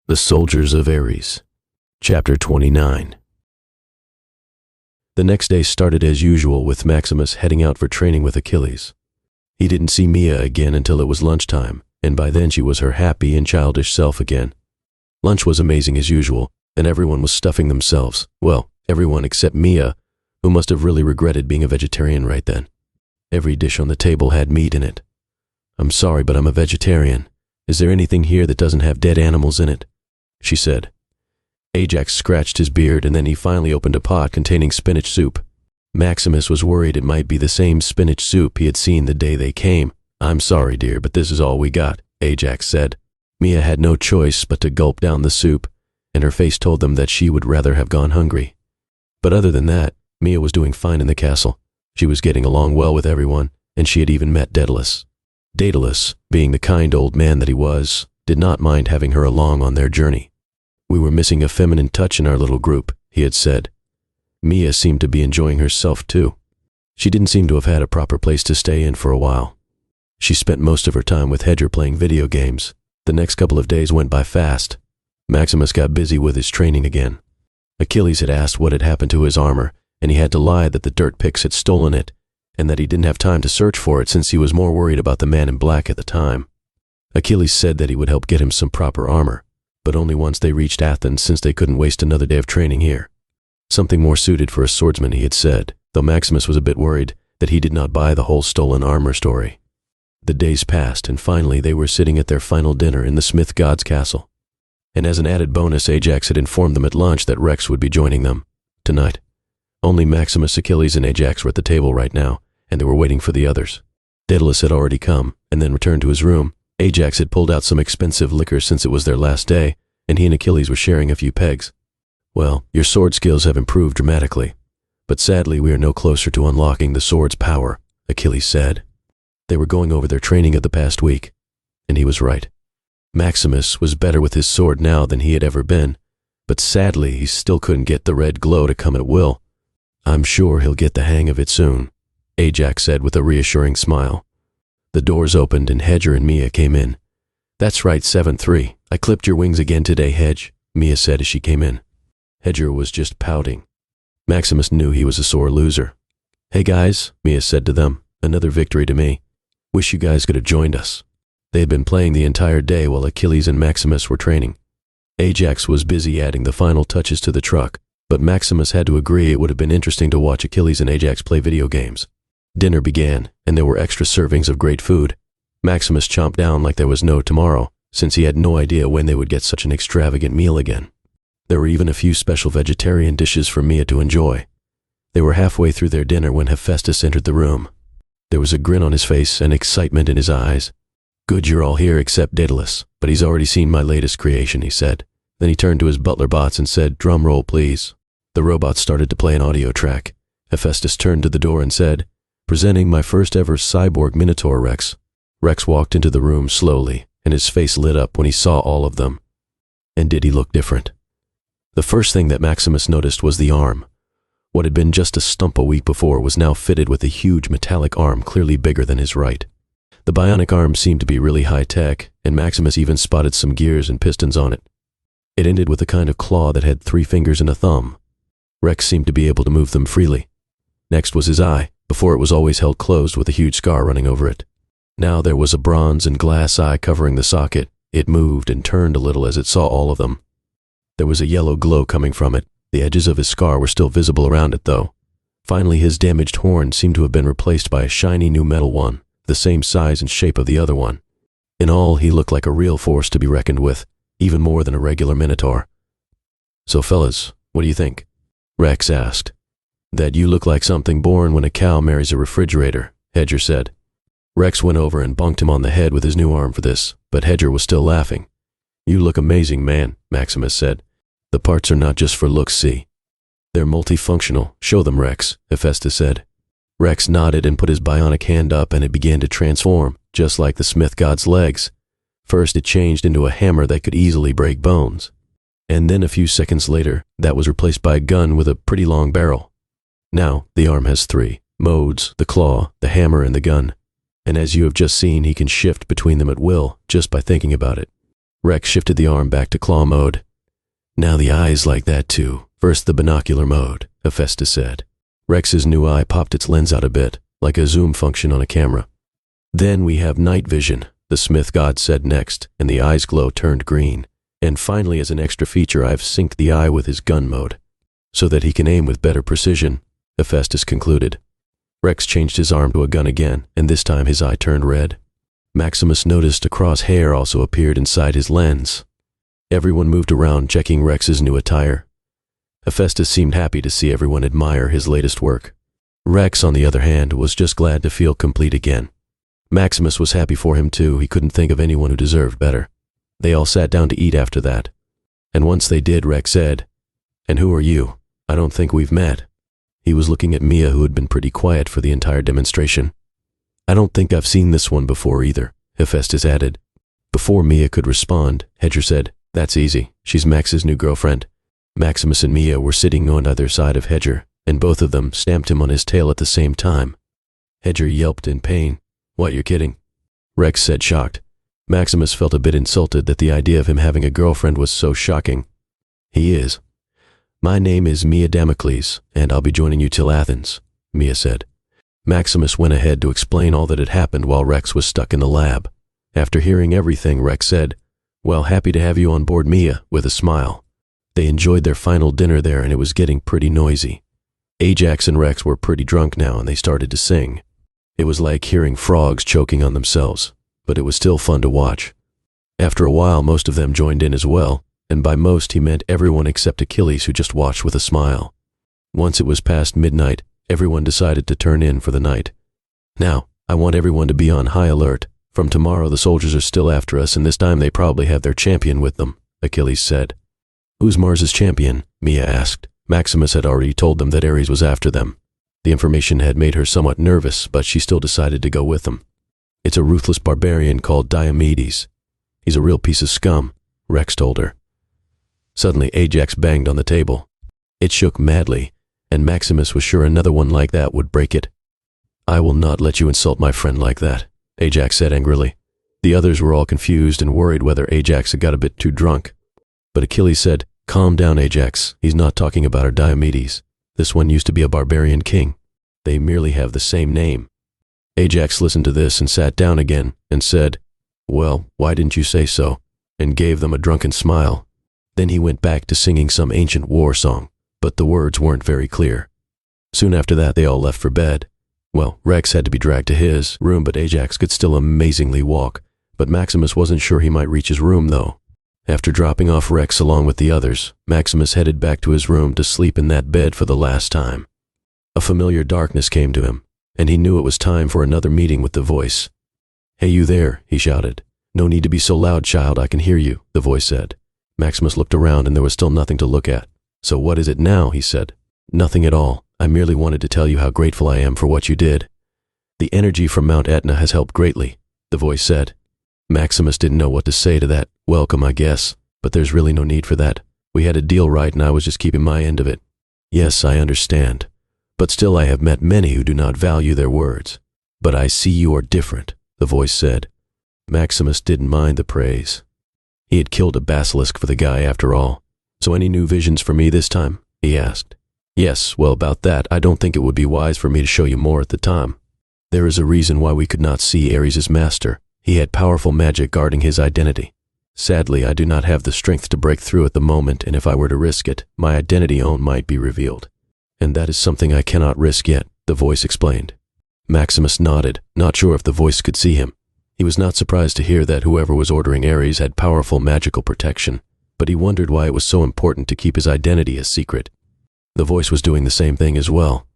The Soldiers of Ares, Chapter 29. The next day started as usual with Maximus heading out for training with Achilles. He didn't see Mia again until it was lunchtime, and by then she was her happy and childish self again. Lunch was amazing as usual, and everyone was stuffing themselves. Well, everyone except Mia, who must have really regretted being a vegetarian right then. Every dish on the table had meat in it. "I'm sorry, but I'm a vegetarian. Is there anything here that doesn't have dead animals in it?" she said. Ajax scratched his beard, and then he finally opened a pot containing spinach soup. Maximus was worried it might be the same spinach soup he had seen the day they came. "I'm sorry, dear, but this is all we got," Ajax said. Mia had no choice but to gulp down the soup, and her face told them that she would rather have gone hungry. But other than that, Mia was doing fine in the castle. She was getting along well with everyone, and she had even met Daedalus. Daedalus, being the kind old man that he was, did not mind having her along on their journey. "We were missing a feminine touch in our little group," he had said. Mia seemed to be enjoying herself too. She didn't seem to have had a proper place to stay in for a while. She spent most of her time with Hedger playing video games. The next couple of days went by fast. Maximus got busy with his training again. Achilles had asked what had happened to his armor, and he had to lie that the dirt pigs had stolen it, and that he didn't have time to search for it since he was more worried about the man in black at the time. Achilles said that he would help get him some proper armor, but only once they reached Athens, since they couldn't waste another day of training here. Something more suited for a swordsman, he had said, though Maximus was a bit worried that he did not buy the whole stolen armor story. The days passed, and finally they were sitting at their final dinner in the Smith God's castle. And as an added bonus, Ajax had informed them at lunch that Rex would be joining them tonight. Only Maximus, Achilles, and Ajax were at the table right now, and they were waiting for the others. Daedalus had already come, and then returned to his room. Ajax had pulled out some expensive liquor since it was their last day, and he and Achilles were sharing a few pegs. "Well, your sword skills have improved dramatically, but sadly we are no closer to unlocking the sword's power," Achilles said. They were going over their training of the past week, and he was right. Maximus was better with his sword now than he had ever been, but sadly he still couldn't get the red glow to come at will. "I'm sure he'll get the hang of it soon," Ajax said with a reassuring smile. The doors opened and Hedger and Mia came in. "That's right, 7-3. I clipped your wings again today, Hedge," Mia said as she came in. Hedger was just pouting. Maximus knew he was a sore loser. "Hey guys," Mia said to them, "another victory to me. Wish you guys could have joined us." They had been playing the entire day while Achilles and Maximus were training. Ajax was busy adding the final touches to the truck, but Maximus had to agree it would have been interesting to watch Achilles and Ajax play video games. Dinner began, and there were extra servings of great food. Maximus chomped down like there was no tomorrow, since he had no idea when they would get such an extravagant meal again. There were even a few special vegetarian dishes for Mia to enjoy. They were halfway through their dinner when Hephaestus entered the room. There was a grin on his face and excitement in his eyes. "Good you're all here except Daedalus, but he's already seen my latest creation," he said. Then he turned to his butler bots and said, "Drum roll, please." The robots started to play an audio track. Hephaestus turned to the door and said, "Presenting my first ever cyborg minotaur, Rex." Rex walked into the room slowly, and his face lit up when he saw all of them. And did he look different? The first thing that Maximus noticed was the arm. What had been just a stump a week before was now fitted with a huge metallic arm clearly bigger than his right. The bionic arm seemed to be really high-tech, and Maximus even spotted some gears and pistons on it. It ended with a kind of claw that had 3 fingers and a thumb. Rex seemed to be able to move them freely. Next was his eye. Before it was always held closed with a huge scar running over it. Now there was a bronze and glass eye covering the socket. It moved and turned a little as it saw all of them. There was a yellow glow coming from it. The edges of his scar were still visible around it, though. Finally, his damaged horn seemed to have been replaced by a shiny new metal one, the same size and shape of the other one. In all, he looked like a real force to be reckoned with, even more than a regular minotaur. "So fellas, what do you think?" Rex asked. "That you look like something born when a cow marries a refrigerator," Hedger said. Rex went over and bonked him on the head with his new arm for this, but Hedger was still laughing. "You look amazing, man," Maximus said. "The parts are not just for looks, see? They're multifunctional. Show them, Rex," Hephaestus said. Rex nodded and put his bionic hand up, and it began to transform, just like the Smith God's legs. First it changed into a hammer that could easily break bones. And then a few seconds later, that was replaced by a gun with a pretty long barrel. Now, the arm has 3 modes: the claw, the hammer, and the gun. And as you have just seen, he can shift between them at will, just by thinking about it. Rex shifted the arm back to claw mode. Now the eye's like that too. First the binocular mode, Hephaestus said. Rex's new eye popped its lens out a bit, like a zoom function on a camera. Then we have night vision, the smith god said next, and the eye's glow turned green. And finally, as an extra feature, I've synced the eye with his gun mode, so that he can aim with better precision, Hephaestus concluded. Rex changed his arm to a gun again, and this time his eye turned red. Maximus noticed a crosshair also appeared inside his lens. Everyone moved around, checking Rex's new attire. Hephaestus seemed happy to see everyone admire his latest work. Rex, on the other hand, was just glad to feel complete again. Maximus was happy for him too. He couldn't think of anyone who deserved better. They all sat down to eat after that. And once they did, Rex said, "And who are you? I don't think we've met." He was looking at Mia, who had been pretty quiet for the entire demonstration. "I don't think I've seen this one before either," Hephaestus added. Before Mia could respond, Hedger said, "That's easy. She's Max's new girlfriend." Maximus and Mia were sitting on either side of Hedger, and both of them stamped him on his tail at the same time. Hedger yelped in pain. "What, you're kidding?" Rex said, shocked. Maximus felt a bit insulted that the idea of him having a girlfriend was so shocking. "He is. My name is Mia Damocles, and I'll be joining you till Athens," Mia said. Maximus went ahead to explain all that had happened while Rex was stuck in the lab. After hearing everything, Rex said, "Well, happy to have you on board, Mia," with a smile. They enjoyed their final dinner there, and it was getting pretty noisy. Ajax and Rex were pretty drunk now, and they started to sing. It was like hearing frogs choking on themselves, but it was still fun to watch. After a while, most of them joined in as well, and by most he meant everyone except Achilles, who just watched with a smile. Once it was past midnight, everyone decided to turn in for the night. "Now, I want everyone to be on high alert. From tomorrow the soldiers are still after us, and this time they probably have their champion with them," Achilles said. "Who's Mars's champion?" Mia asked. Maximus had already told them that Ares was after them. The information had made her somewhat nervous, but she still decided to go with them. "It's a ruthless barbarian called Diomedes. He's a real piece of scum," Rex told her. Suddenly Ajax banged on the table. It shook madly, and Maximus was sure another one like that would break it. "I will not let you insult my friend like that," Ajax said angrily. The others were all confused and worried whether Ajax had got a bit too drunk. But Achilles said, "Calm down, Ajax. He's not talking about our Diomedes. This one used to be a barbarian king. They merely have the same name." Ajax listened to this and sat down again and said, "Well, why didn't you say so?" and gave them a drunken smile. Then he went back to singing some ancient war song, but the words weren't very clear. Soon after that, they all left for bed. Well, Rex had to be dragged to his room, but Ajax could still amazingly walk. But Maximus wasn't sure he might reach his room, though. After dropping off Rex along with the others, Maximus headed back to his room to sleep in that bed for the last time. A familiar darkness came to him, and he knew it was time for another meeting with the voice. "Hey, you there," he shouted. "No need to be so loud, child, I can hear you," the voice said. Maximus looked around, and there was still nothing to look at. "So what is it now?" he said. "Nothing at all. I merely wanted to tell you how grateful I am for what you did. The energy from Mount Etna has helped greatly," the voice said. Maximus didn't know what to say to that. "Welcome, I guess, but there's really no need for that. We had a deal right, and I was just keeping my end of it." "Yes, I understand. But still I have met many who do not value their words. But I see you are different," the voice said. Maximus didn't mind the praise. He had killed a basilisk for the guy after all. "So any new visions for me this time?" he asked. "Yes, well, about that, I don't think it would be wise for me to show you more at the time. There is a reason why we could not see Ares' master. He had powerful magic guarding his identity. Sadly, I do not have the strength to break through at the moment, and if I were to risk it, my identity might be revealed. And that is something I cannot risk yet," the voice explained. Maximus nodded, not sure if the voice could see him. He was not surprised to hear that whoever was ordering Ares had powerful magical protection, but he wondered why it was so important to keep his identity a secret. The voice was doing the same thing as well.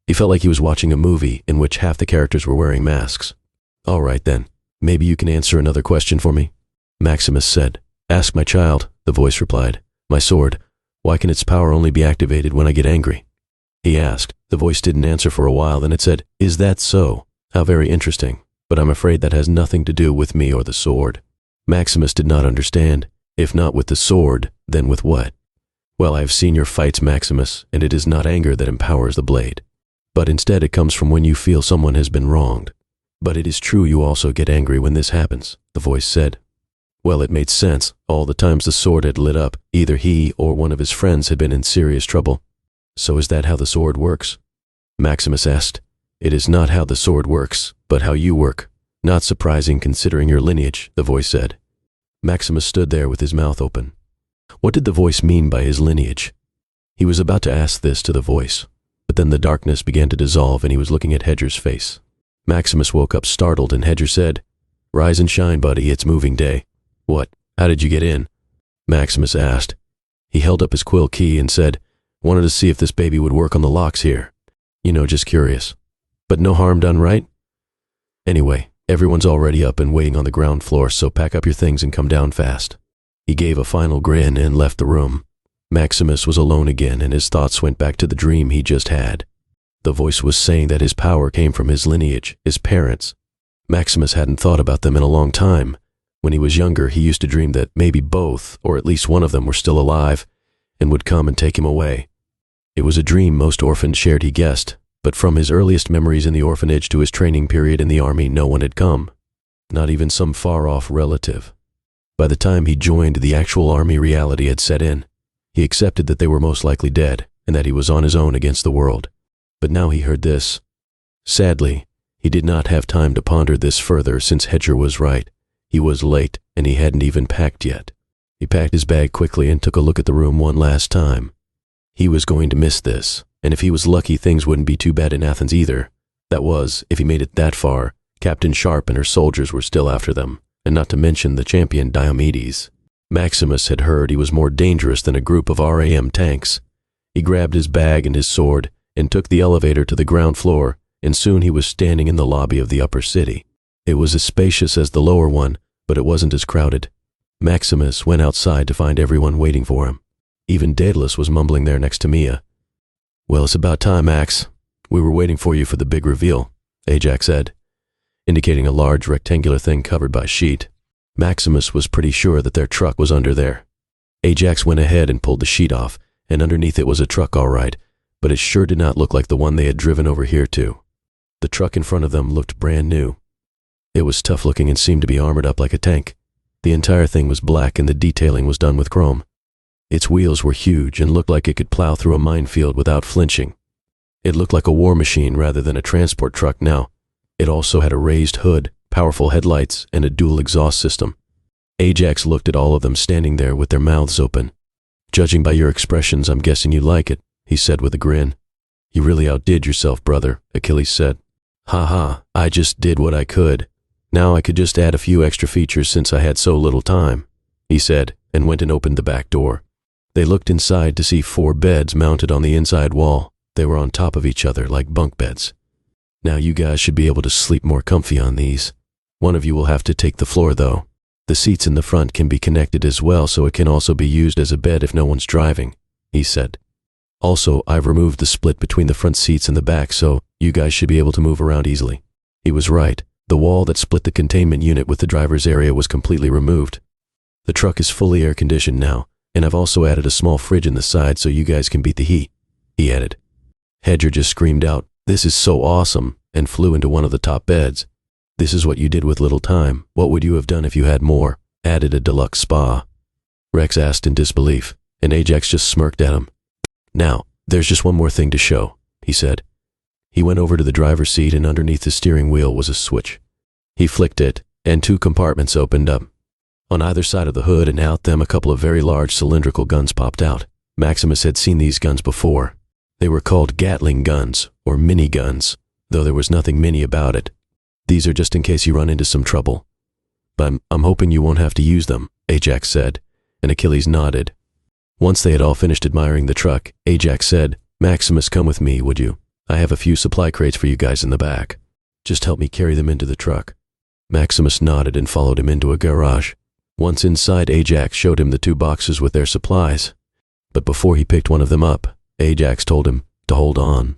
He felt like he was watching a movie in which half the characters were wearing masks. "All right then, maybe you can answer another question for me," Maximus said. "Ask, my child," the voice replied. "My sword, why can its power only be activated when I get angry?" He asked. The voice didn't answer for a while, then it said, "Is that so? How very interesting. But I'm afraid that has nothing to do with me or the sword." Maximus did not understand. If not with the sword, then with what? "Well, I have seen your fights, Maximus, and it is not anger that empowers the blade. But instead it comes from when you feel someone has been wronged. But it is true you also get angry when this happens," the voice said. Well, it made sense. All the times the sword had lit up, either he or one of his friends had been in serious trouble. So is that how the sword works? Maximus asked. It is not how the sword works, but how you work. Not surprising considering your lineage, the voice said. Maximus stood there with his mouth open. What did the voice mean by his lineage? He was about to ask this to the voice, but then the darkness began to dissolve and he was looking at Hedger's face. Maximus woke up startled and Hedger said, "Rise and shine, buddy, it's moving day." "What? How did you get in?" Maximus asked. He held up his quill key and said, "Wanted to see if this baby would work on the locks here. You know, just curious. But no harm done, right? Anyway, everyone's already up and waiting on the ground floor, so pack up your things and come down fast." He gave a final grin and left the room. Maximus was alone again and his thoughts went back to the dream he just had. The voice was saying that his power came from his lineage, his parents. Maximus hadn't thought about them in a long time. When he was younger, he used to dream that maybe both, or at least one of them, were still alive and would come and take him away. It was a dream most orphans shared, he guessed, but from his earliest memories in the orphanage to his training period in the army, no one had come. Not even some far-off relative. By the time he joined, the actual army reality had set in. He accepted that they were most likely dead and that he was on his own against the world. But now he heard this. Sadly, he did not have time to ponder this further since Hedger was right. He was late and he hadn't even packed yet. He packed his bag quickly and took a look at the room one last time. He was going to miss this, and if he was lucky, things wouldn't be too bad in Athens either. That was, if he made it that far, Captain Sharp and her soldiers were still after them, and not to mention the champion Diomedes. Maximus had heard he was more dangerous than a group of RAM tanks. He grabbed his bag and his sword and took the elevator to the ground floor, and soon he was standing in the lobby of the upper city. It was as spacious as the lower one, but it wasn't as crowded. Maximus went outside to find everyone waiting for him. Even Daedalus was mumbling there next to Mia. "Well, it's about time, Max. We were waiting for you for the big reveal," Ajax said, indicating a large rectangular thing covered by a sheet. Maximus was pretty sure that their truck was under there. Ajax went ahead and pulled the sheet off, and underneath it was a truck all right, but it sure did not look like the one they had driven over here to. The truck in front of them looked brand new. It was tough looking and seemed to be armored up like a tank. The entire thing was black and the detailing was done with chrome. Its wheels were huge and looked like it could plow through a minefield without flinching. It looked like a war machine rather than a transport truck now. It also had a raised hood, powerful headlights, and a dual exhaust system. Ajax looked at all of them standing there with their mouths open. "Judging by your expressions, I'm guessing you like it," he said with a grin. "You really outdid yourself, brother," Achilles said. "Ha ha, I just did what I could. Now I could just add a few extra features since I had so little time," he said, and went and opened the back door. They looked inside to see 4 beds mounted on the inside wall. They were on top of each other like bunk beds. "Now you guys should be able to sleep more comfy on these. One of you will have to take the floor though. The seats in the front can be connected as well, so it can also be used as a bed if no one's driving," he said. "Also, I've removed the split between the front seats and the back, so you guys should be able to move around easily." He was right. The wall that split the containment unit with the driver's area was completely removed. "The truck is fully air-conditioned now, and I've also added a small fridge in the side so you guys can beat the heat," he added. Hedger just screamed out, "This is so awesome," and flew into one of the top beds. "This is what you did with little time. What would you have done if you had more?" Added a deluxe spa. Rex asked in disbelief, and Ajax just smirked at him. "Now, there's just one more thing to show," he said. He went over to the driver's seat, and underneath the steering wheel was a switch. He flicked it, and 2 compartments opened up. On either side of the hood and out them, a couple of very large cylindrical guns popped out. Maximus had seen these guns before. They were called Gatling guns, or mini guns, though there was nothing mini about it. "These are just in case you run into some trouble. But I'm hoping you won't have to use them," Ajax said, and Achilles nodded. Once they had all finished admiring the truck, Ajax said, "Maximus, come with me, would you? I have a few supply crates for you guys in the back. Just help me carry them into the truck." Maximus nodded and followed him into a garage. Once inside, Ajax showed him the 2 boxes with their supplies. But before he picked one of them up, Ajax told him to hold on.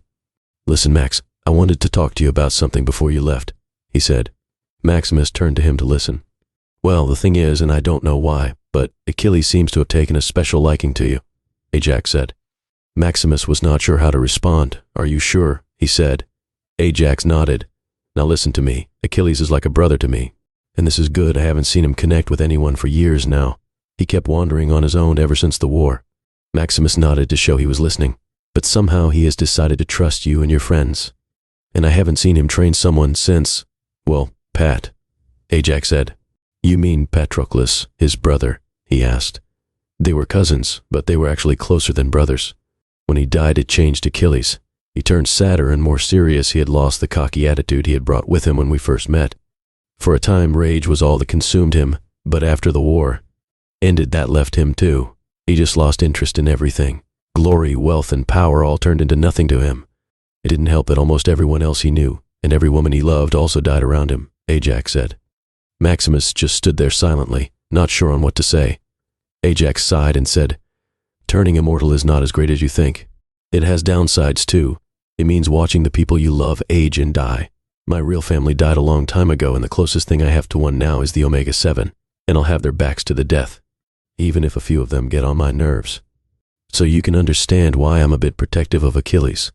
"Listen, Max, I wanted to talk to you about something before you left," he said. Maximus turned to him to listen. "Well, the thing is, and I don't know why, but Achilles seems to have taken a special liking to you," Ajax said. Maximus was not sure how to respond. "Are you sure?" he said. Ajax nodded. "Now listen to me. Achilles is like a brother to me. And this is good, I haven't seen him connect with anyone for years now. He kept wandering on his own ever since the war. Maximus nodded to show he was listening. But somehow he has decided to trust you and your friends. And I haven't seen him train someone since, well, Pat, Ajax said. You mean Patroclus, his brother? He asked. They were cousins, but they were actually closer than brothers. When he died, it changed Achilles. He turned sadder and more serious. He had lost the cocky attitude he had brought with him when we first met. For a time, rage was all that consumed him, but after the war ended, that left him too. He just lost interest in everything. Glory, wealth, and power all turned into nothing to him. It didn't help that almost everyone else he knew, and every woman he loved, also died around him, Ajax said. Maximus just stood there silently, not sure on what to say. Ajax sighed and said, Turning immortal is not as great as you think. It has downsides too. It means watching the people you love age and die. My real family died a long time ago, and the closest thing I have to one now is the Omega-7, and I'll have their backs to the death, even if a few of them get on my nerves. So you can understand why I'm a bit protective of Achilles.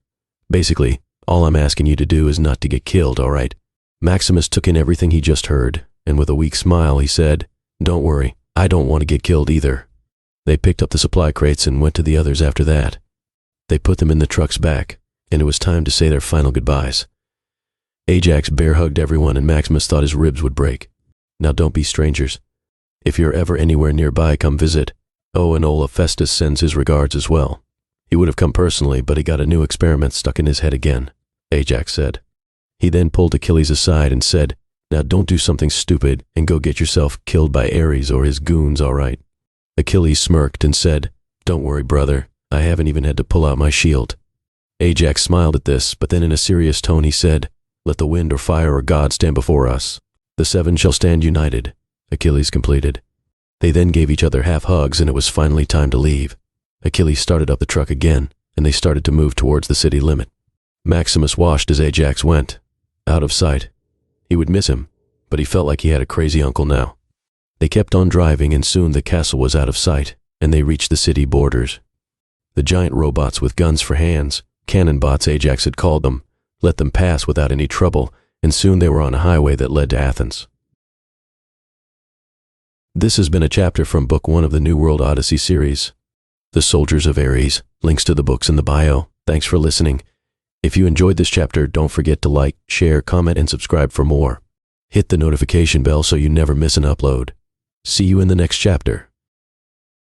Basically, all I'm asking you to do is not to get killed, all right? Maximus took in everything he just heard, and with a weak smile he said, Don't worry, I don't want to get killed either. They picked up the supply crates and went to the others after that. They put them in the truck's back, and it was time to say their final goodbyes. Ajax bear-hugged everyone, and Maximus thought his ribs would break. Now don't be strangers. If you're ever anywhere nearby, come visit. Oh, and Ola Festus sends his regards as well. He would have come personally, but he got a new experiment stuck in his head again, Ajax said. He then pulled Achilles aside and said, Now don't do something stupid and go get yourself killed by Ares or his goons, all right? Achilles smirked and said, Don't worry, brother. I haven't even had to pull out my shield. Ajax smiled at this, but then in a serious tone he said, Let the wind or fire or God stand before us. The seven shall stand united, Achilles completed. They then gave each other half hugs, and it was finally time to leave. Achilles started up the truck again, and they started to move towards the city limit. Maximus watched as Ajax went, out of sight. He would miss him, but he felt like he had a crazy uncle now. They kept on driving, and soon the castle was out of sight, and they reached the city borders. The giant robots with guns for hands, cannon bots Ajax had called them, let them pass without any trouble, and soon they were on a highway that led to Athens. This has been a chapter from Book 1 of the new World Odyssey series, The Soldiers of Ares. Links to the books in the bio. Thanks for listening. If you enjoyed this chapter, don't forget to like, share, comment, and subscribe for more. Hit the notification bell so you never miss an upload. See you in the next chapter.